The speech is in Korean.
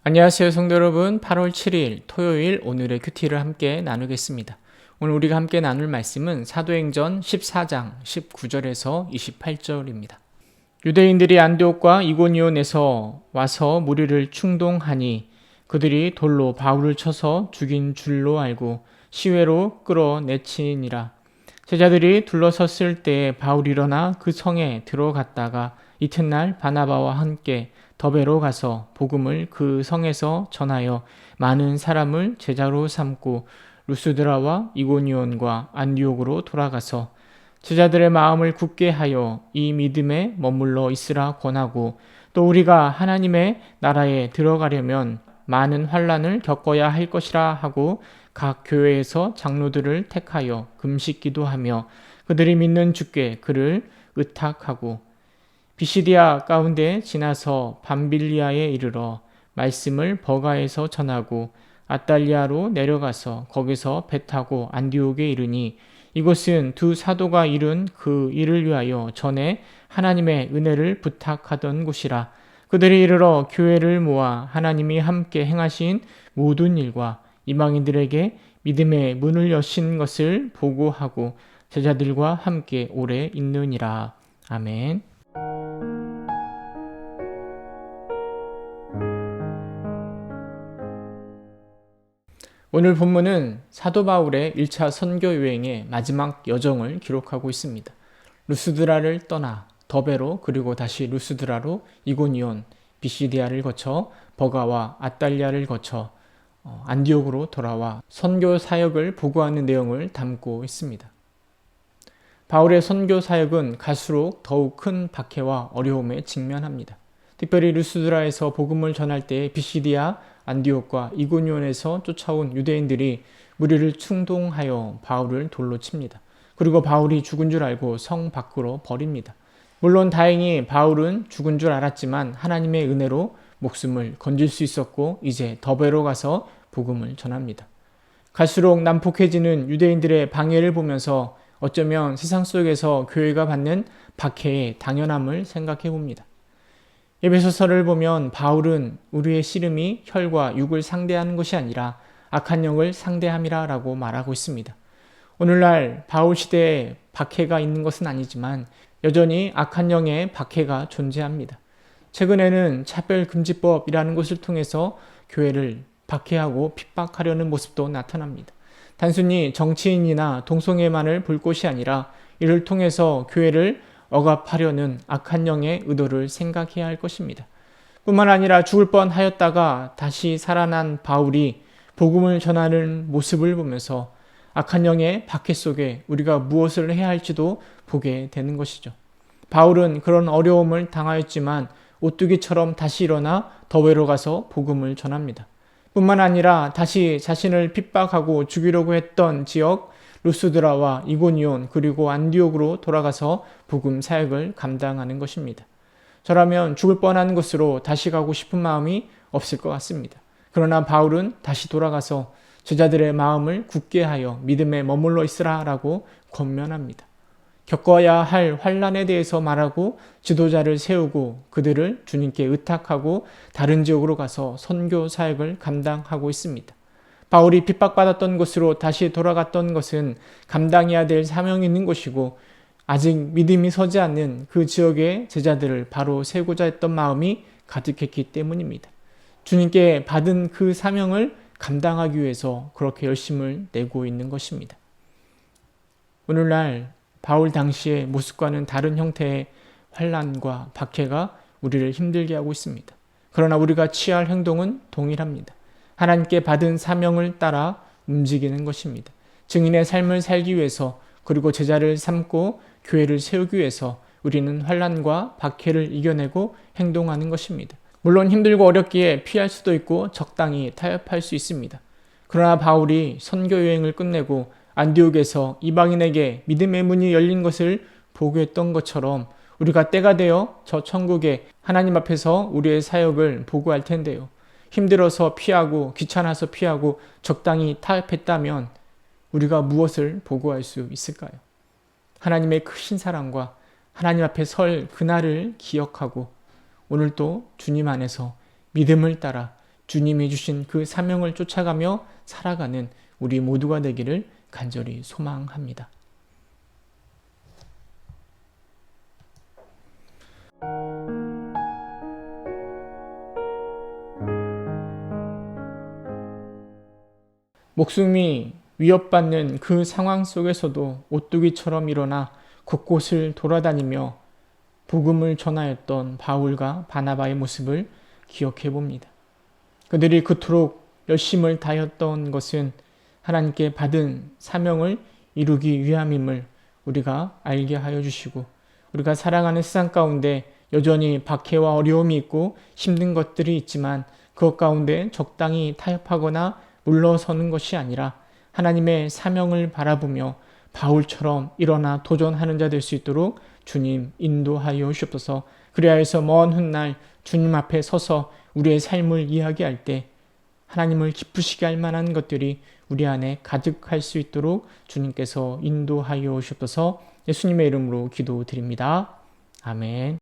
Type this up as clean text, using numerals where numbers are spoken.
안녕하세요 성도 여러분. 8월 7일 토요일 오늘의 큐티를 함께 나누겠습니다. 오늘 우리가 함께 나눌 말씀은 사도행전 14장 19절에서 28절입니다. 유대인들이 안디옥과 이고니온에서 와서 무리를 충동하니 그들이 돌로 바울을 쳐서 죽인 줄로 알고 시외로 끌어내치니라. 제자들이 둘러섰을 때 바울이 일어나 그 성에 들어갔다가 이튿날 바나바와 함께 더베로 가서 복음을 그 성에서 전하여 많은 사람을 제자로 삼고 루스드라와 이고니온과 안디옥으로 돌아가서 제자들의 마음을 굳게 하여 이 믿음에 머물러 있으라 권하고, 또 우리가 하나님의 나라에 들어가려면 많은 환난을 겪어야 할 것이라 하고 각 교회에서 장로들을 택하여 금식 기도하며 그들이 믿는 주께 그를 의탁하고, 비시디아 가운데 지나서 밤빌리아에 이르러 말씀을 버가에서 전하고 아달리아로 내려가서 거기서 배 타고 안디옥에 이르니, 이곳은 두 사도가 이룬 그 일을 위하여 전에 하나님의 은혜를 부탁하던 곳이라. 그들이 이르러 교회를 모아 하나님이 함께 행하신 모든 일과 이방인들에게 믿음의 문을 여신 것을 보고하고 제자들과 함께 오래 있느니라. 아멘. 오늘 본문은 사도 바울의 1차 선교 여행의 마지막 여정을 기록하고 있습니다. 루스드라를 떠나 더베로, 그리고 다시 루스드라로 이고니온, 비시디아를 거쳐 버가와 아달리아를 거쳐 안디옥으로 돌아와 선교 사역을 보고하는 내용을 담고 있습니다. 바울의 선교 사역은 갈수록 더욱 큰 박해와 어려움에 직면합니다. 특별히 루스드라에서 복음을 전할 때 비시디아, 안디옥과 이고니온에서 쫓아온 유대인들이 무리를 충동하여 바울을 돌로 칩니다. 그리고 바울이 죽은 줄 알고 성 밖으로 버립니다. 물론 다행히 바울은 죽은 줄 알았지만 하나님의 은혜로 목숨을 건질 수 있었고 이제 더베로 가서 복음을 전합니다. 갈수록 난폭해지는 유대인들의 방해를 보면서 어쩌면 세상 속에서 교회가 받는 박해의 당연함을 생각해 봅니다. 에베소서를 보면 바울은 우리의 씨름이 혈과 육을 상대하는 것이 아니라 악한 영을 상대함이라 라고 말하고 있습니다. 오늘날 바울 시대에 박해가 있는 것은 아니지만 여전히 악한 영의 박해가 존재합니다. 최근에는 차별금지법이라는 것을 통해서 교회를 박해하고 핍박하려는 모습도 나타납니다. 단순히 정치인이나 동성애만을 볼 것이 아니라 이를 통해서 교회를 억압하려는 악한 영의 의도를 생각해야 할 것입니다. 뿐만 아니라 죽을 뻔하였다가 다시 살아난 바울이 복음을 전하는 모습을 보면서 악한 영의 박해 속에 우리가 무엇을 해야 할지도 보게 되는 것이죠. 바울은 그런 어려움을 당하였지만 오뚜기처럼 다시 일어나 더웨로 가서 복음을 전합니다. 뿐만 아니라 다시 자신을 핍박하고 죽이려고 했던 지역 루스드라와 이고니온 그리고 안디옥으로 돌아가서 복음 사역을 감당하는 것입니다. 저라면 죽을 뻔한 곳으로 다시 가고 싶은 마음이 없을 것 같습니다. 그러나 바울은 다시 돌아가서 제자들의 마음을 굳게 하여 믿음에 머물러 있으라라고 권면합니다. 겪어야 할 환난에 대해서 말하고 지도자를 세우고 그들을 주님께 의탁하고 다른 지역으로 가서 선교 사역을 감당하고 있습니다. 바울이 핍박받았던 곳으로 다시 돌아갔던 것은 감당해야 될 사명이 있는 곳이고 아직 믿음이 서지 않는 그 지역의 제자들을 바로 세우고자 했던 마음이 가득했기 때문입니다. 주님께 받은 그 사명을 감당하기 위해서 그렇게 열심을 내고 있는 것입니다. 오늘날 바울 당시의 모습과는 다른 형태의 환난과 박해가 우리를 힘들게 하고 있습니다. 그러나 우리가 취할 행동은 동일합니다. 하나님께 받은 사명을 따라 움직이는 것입니다. 증인의 삶을 살기 위해서 그리고 제자를 삼고 교회를 세우기 위해서 우리는 환난과 박해를 이겨내고 행동하는 것입니다. 물론 힘들고 어렵기에 피할 수도 있고 적당히 타협할 수 있습니다. 그러나 바울이 선교 여행을 끝내고 안디옥에서 이방인에게 믿음의 문이 열린 것을 보고했던 것처럼 우리가 때가 되어 저 천국에 하나님 앞에서 우리의 사역을 보고할 텐데요. 힘들어서 피하고 귀찮아서 피하고 적당히 타협했다면 우리가 무엇을 보고할 수 있을까요? 하나님의 크신 사랑과 하나님 앞에 설 그날을 기억하고 오늘도 주님 안에서 믿음을 따라 주님이 주신 그 사명을 쫓아가며 살아가는 우리 모두가 되기를 간절히 소망합니다. 목숨이 위협받는 그 상황 속에서도 오뚜기처럼 일어나 곳곳을 돌아다니며 복음을 전하였던 바울과 바나바의 모습을 기억해 봅니다. 그들이 그토록 열심을 다했던 것은 하나님께 받은 사명을 이루기 위함임을 우리가 알게 하여 주시고, 우리가 살아가는 세상 가운데 여전히 박해와 어려움이 있고 힘든 것들이 있지만 그것 가운데 적당히 타협하거나 물러서는 것이 아니라 하나님의 사명을 바라보며 바울처럼 일어나 도전하는 자 될 수 있도록 주님 인도하여 주옵소서. 그리하여서 먼 훗날 주님 앞에 서서 우리의 삶을 이야기할 때 하나님을 기쁘시게 할 만한 것들이 우리 안에 가득할 수 있도록 주님께서 인도하여 주옵소서. 예수님의 이름으로 기도드립니다. 아멘.